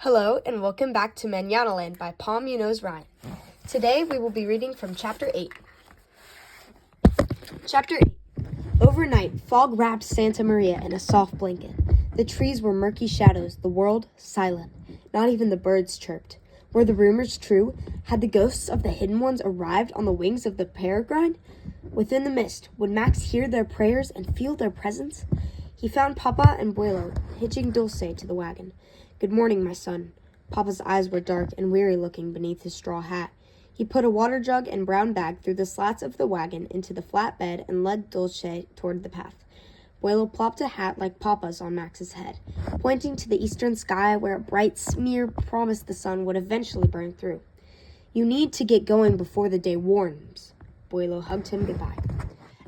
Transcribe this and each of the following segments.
Hello and welcome back to Mananaland by Pam Munoz Ryan. Today we will be reading from Chapter 8. Chapter 8. Overnight, fog wrapped Santa Maria in a soft blanket. The trees were murky shadows, the world silent. Not even the birds chirped. Were the rumors true? Had the ghosts of the hidden ones arrived on the wings of the peregrine? Within the mist, would Max hear their prayers and feel their presence? He found Papa and Buelo hitching Dulce to the wagon. "Good morning, my son." Papa's eyes were dark and weary-looking beneath his straw hat. He put a water jug and brown bag through the slats of the wagon into the flat bed and led Dulce toward the path. Buelo plopped a hat like Papa's on Max's head, pointing to the eastern sky where a bright smear promised the sun would eventually burn through. "You need to get going before the day warms." Buelo hugged him goodbye.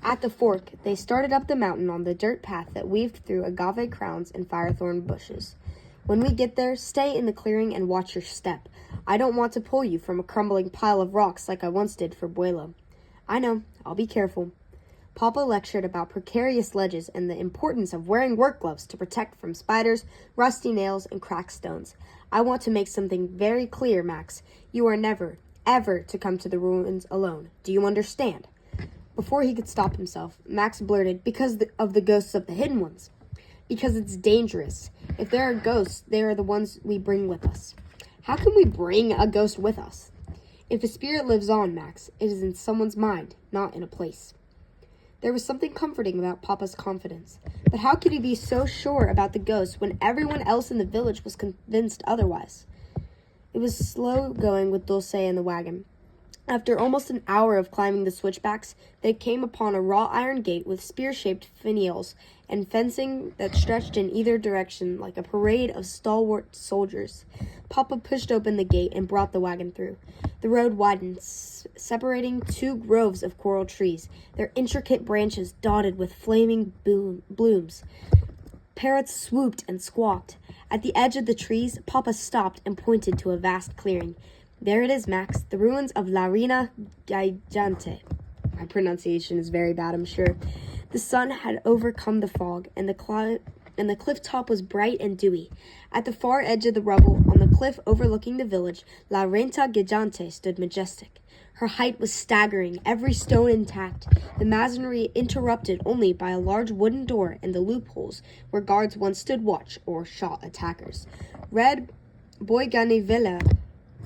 At the fork, they started up the mountain on the dirt path that weaved through agave crowns and firethorn bushes. "When we get there, stay in the clearing and watch your step. I don't want to pull you from a crumbling pile of rocks like I once did for Buelo." "I know. I'll be careful." Papa lectured about precarious ledges and the importance of wearing work gloves to protect from spiders, rusty nails, and cracked stones. "I want to make something very clear, Max. You are never, ever to come to the ruins alone. Do you understand?" Before he could stop himself, Max blurted, "Because of the ghosts of the hidden ones." "Because it's dangerous. If there are ghosts, they are the ones we bring with us." "How can we bring a ghost with us?" "If a spirit lives on, Max, it is in someone's mind, not in a place." There was something comforting about Papa's confidence. But how could he be so sure about the ghost when everyone else in the village was convinced otherwise? It was slow going with Dulce in the wagon. After almost an hour of climbing the switchbacks, they came upon a wrought iron gate with spear-shaped finials and fencing that stretched in either direction like a parade of stalwart soldiers. Papa pushed open the gate and brought the wagon through. The road widened, separating two groves of coral trees, their intricate branches dotted with flaming blooms. Parrots swooped and squawked. At the edge of the trees, Papa stopped and pointed to a vast clearing. "There it is, Max, the ruins of La Reina Gigante." My pronunciation is very bad, I'm sure. The sun had overcome the fog, and the cliff top was bright and dewy. At the far edge of the rubble, on the cliff overlooking the village, La Reina Gigante stood majestic. Her height was staggering, every stone intact, the masonry interrupted only by a large wooden door and the loopholes where guards once stood watch or shot attackers. Red Boiganivilla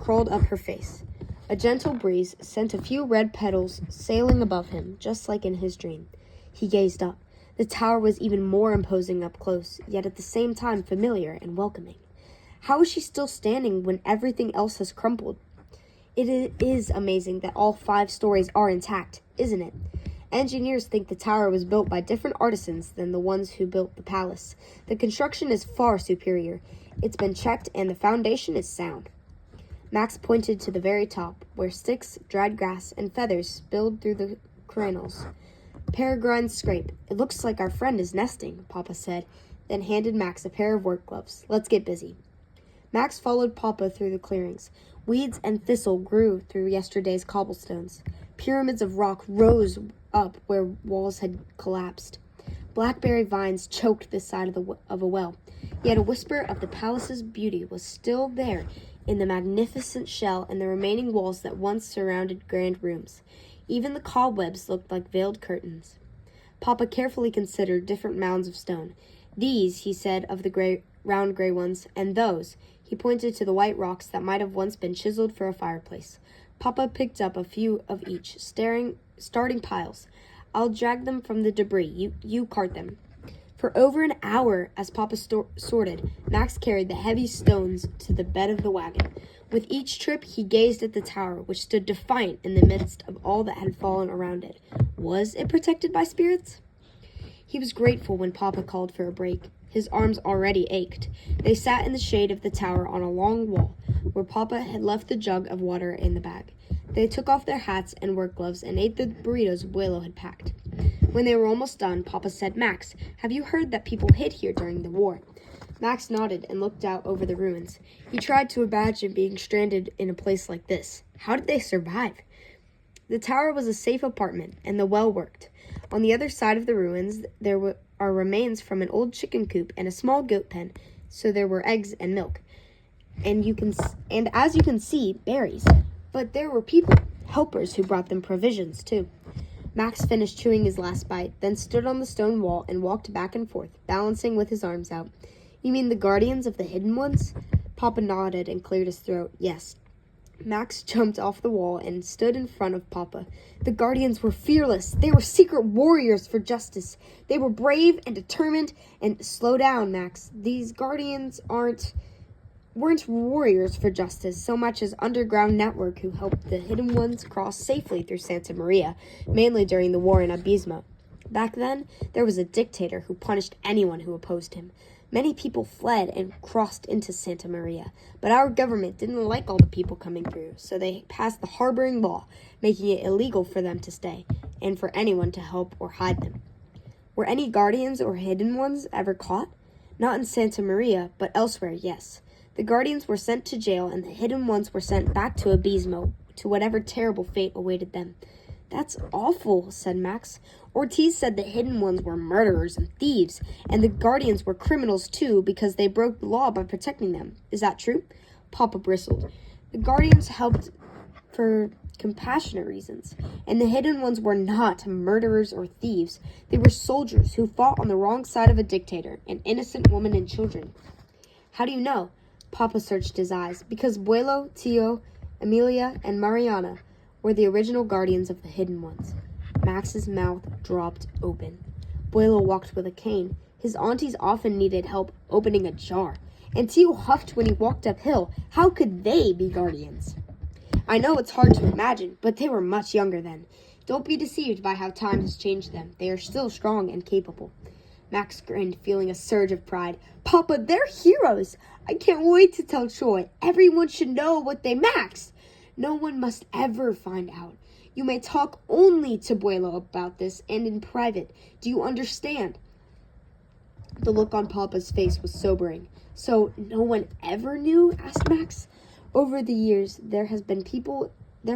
crawled up her face. A gentle breeze sent a few red petals sailing above him, just like in his dream. He gazed up. The tower was even more imposing up close, yet at the same time familiar and welcoming. How is she still standing when everything else has crumbled? It is amazing that all 5 stories are intact, isn't it? Engineers think the tower was built by different artisans than the ones who built the palace. The construction is far superior. It's been checked and the foundation is sound. Max pointed to the very top, where sticks, dried grass, and feathers spilled through the crenels. "Peregrines scrape. It looks like our friend is nesting," Papa said, then handed Max a pair of work gloves. "Let's get busy." Max followed Papa through the clearings. Weeds and thistle grew through yesterday's cobblestones. Pyramids of rock rose up where walls had collapsed. Blackberry vines choked the side of a well. Yet a whisper of the palace's beauty was still there in the magnificent shell and the remaining walls that once surrounded grand rooms. Even the cobwebs looked like veiled curtains. Papa carefully considered different mounds of stone. "These," he said, of the round gray ones, "and those." He pointed to the white rocks that might have once been chiseled for a fireplace. Papa picked up a few of each, starting piles. "I'll drag them from the debris. You cart them." For over an hour, as Papa sorted, Max carried the heavy stones to the bed of the wagon. With each trip, he gazed at the tower, which stood defiant in the midst of all that had fallen around it. Was it protected by spirits? He was grateful when Papa called for a break. His arms already ached. They sat in the shade of the tower on a long wall, where Papa had left the jug of water in the bag. They took off their hats and work gloves and ate the burritos Buelo had packed. When they were almost done, Papa said, "Max, have you heard that people hid here during the war?" Max nodded and looked out over the ruins. He tried to imagine being stranded in a place like this. How did they survive? The tower was a safe apartment, and the well worked. On the other side of the ruins, there are remains from an old chicken coop and a small goat pen, so there were eggs and milk. and as you can see, berries. But there were people, helpers, who brought them provisions too. Max finished chewing his last bite, then stood on the stone wall and walked back and forth, balancing with his arms out. You mean the guardians of the hidden ones? Papa nodded and cleared his throat. Yes. Max jumped off the wall and stood in front of Papa. The guardians were fearless. They were secret warriors for justice. They were brave and determined. And slow down, Max. These guardians weren't warriors for justice so much as underground network who helped the hidden ones cross safely through Santa Maria, mainly during the war in Abismo. Back then, there was a dictator who punished anyone who opposed him. Many people fled and crossed into Santa Maria, but our government didn't like all the people coming through, so they passed the harboring law, making it illegal for them to stay, and for anyone to help or hide them. Were any guardians or hidden ones ever caught? Not in Santa Maria, but elsewhere, yes. The guardians were sent to jail, and the hidden ones were sent back to Abismo, to whatever terrible fate awaited them. That's awful, said Max. Ortiz said the hidden ones were murderers and thieves, and the guardians were criminals too because they broke the law by protecting them. Is that true? Papa bristled. The guardians helped for compassionate reasons, and the hidden ones were not murderers or thieves. They were soldiers who fought on the wrong side of a dictator, an innocent woman and children. How do you know? Papa searched his eyes. Because Buelo, Tio, Amelia, and Mariana were the original guardians of the hidden ones. Max's mouth dropped open. Buelo walked with a cane. His aunties often needed help opening a jar. And Tio huffed when he walked uphill. How could they be guardians? I know it's hard to imagine, but they were much younger then. Don't be deceived by how time has changed them. They are still strong and capable. Max grinned, feeling a surge of pride. Papa, they're heroes! I can't wait to tell Troy. Everyone should know what they Max. No one must ever find out. You may talk only to Buelo about this and in private. Do you understand? The look on Papa's face was sobering. So no one ever knew? Asked Max. Over the years, there have been people in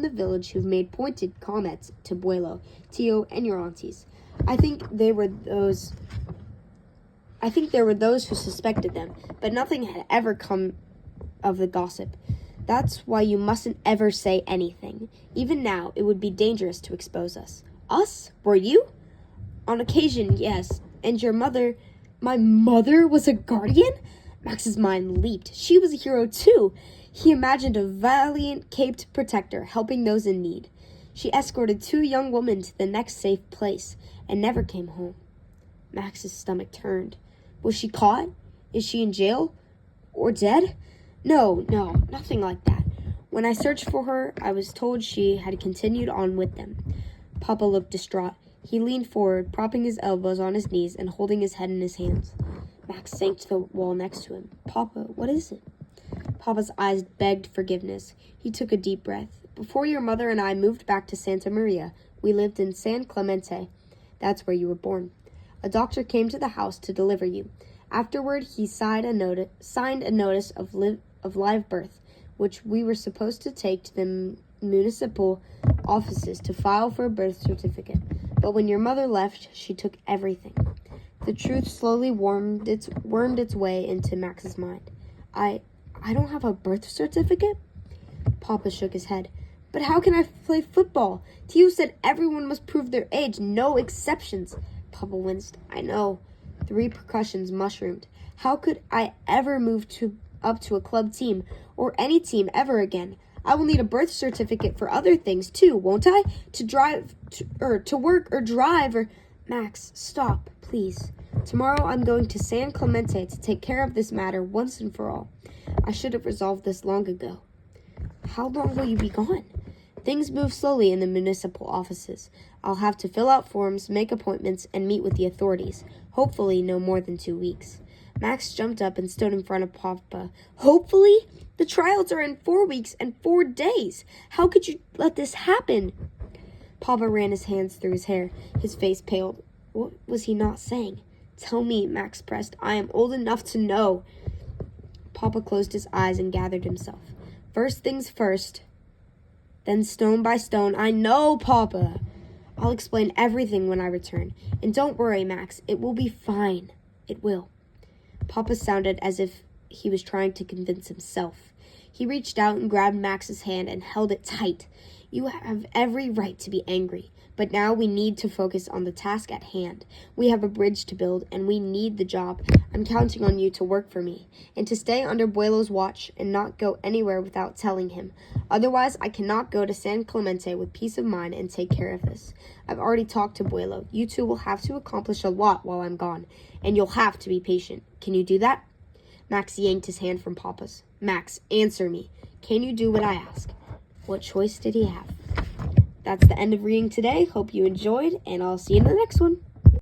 the village who've made pointed comments to Buelo, Tio, and your aunties. I think there were those who suspected them, but nothing had ever come of the gossip. That's why you mustn't ever say anything. Even now, it would be dangerous to expose us. Us? Were you? On occasion, yes. And your mother... My mother was a guardian? Max's mind leaped. She was a hero, too. He imagined a valiant, caped protector helping those in need. She escorted 2 young women to the next safe place and never came home. Max's stomach turned. Was she caught? Is she in jail? Or dead? No, nothing like that. When I searched for her, I was told she had continued on with them. Papa looked distraught. He leaned forward, propping his elbows on his knees and holding his head in his hands. Max sank to the wall next to him. Papa, what is it? Papa's eyes begged forgiveness. He took a deep breath. Before your mother and I moved back to Santa Maria, we lived in San Clemente. That's where you were born. A doctor came to the house to deliver you. Afterward, he signed a notice of live birth, which we were supposed to take to the municipal offices to file for a birth certificate. But when your mother left, she took everything. The truth slowly wormed its way into Max's mind. I don't have a birth certificate? Papa shook his head. But how can I play football? Tio said everyone must prove their age, no exceptions. Papa winced. I know. The repercussions mushroomed. How could I ever move up to a club team, or any team ever again? I will need a birth certificate for other things too, won't I? To work or drive or... Max, stop, please. Tomorrow I'm going to San Clemente to take care of this matter once and for all. I should have resolved this long ago. How long will you be gone? Things move slowly in the municipal offices. I'll have to fill out forms, make appointments, and meet with the authorities. Hopefully no more than 2 weeks. Max jumped up and stood in front of Papa. Hopefully? The trials are in 4 weeks and 4 days. How could you let this happen? Papa ran his hands through his hair. His face paled. What was he not saying? Tell me, Max pressed. I am old enough to know. Papa closed his eyes and gathered himself. First things first, then stone by stone. I know, Papa. I'll explain everything when I return. And don't worry, Max. It will be fine. It will. Papa sounded as if he was trying to convince himself. He reached out and grabbed Max's hand and held it tight. You have every right to be angry, but now we need to focus on the task at hand. We have a bridge to build, and we need the job. I'm counting on you to work for me, and to stay under Buelo's watch and not go anywhere without telling him. Otherwise, I cannot go to San Clemente with peace of mind and take care of this. I've already talked to Buelo. You two will have to accomplish a lot while I'm gone, and you'll have to be patient. Can you do that? Max yanked his hand from Papa's. Max, answer me. Can you do what I ask? What choice did he have? That's the end of reading today. Hope you enjoyed, and I'll see you in the next one.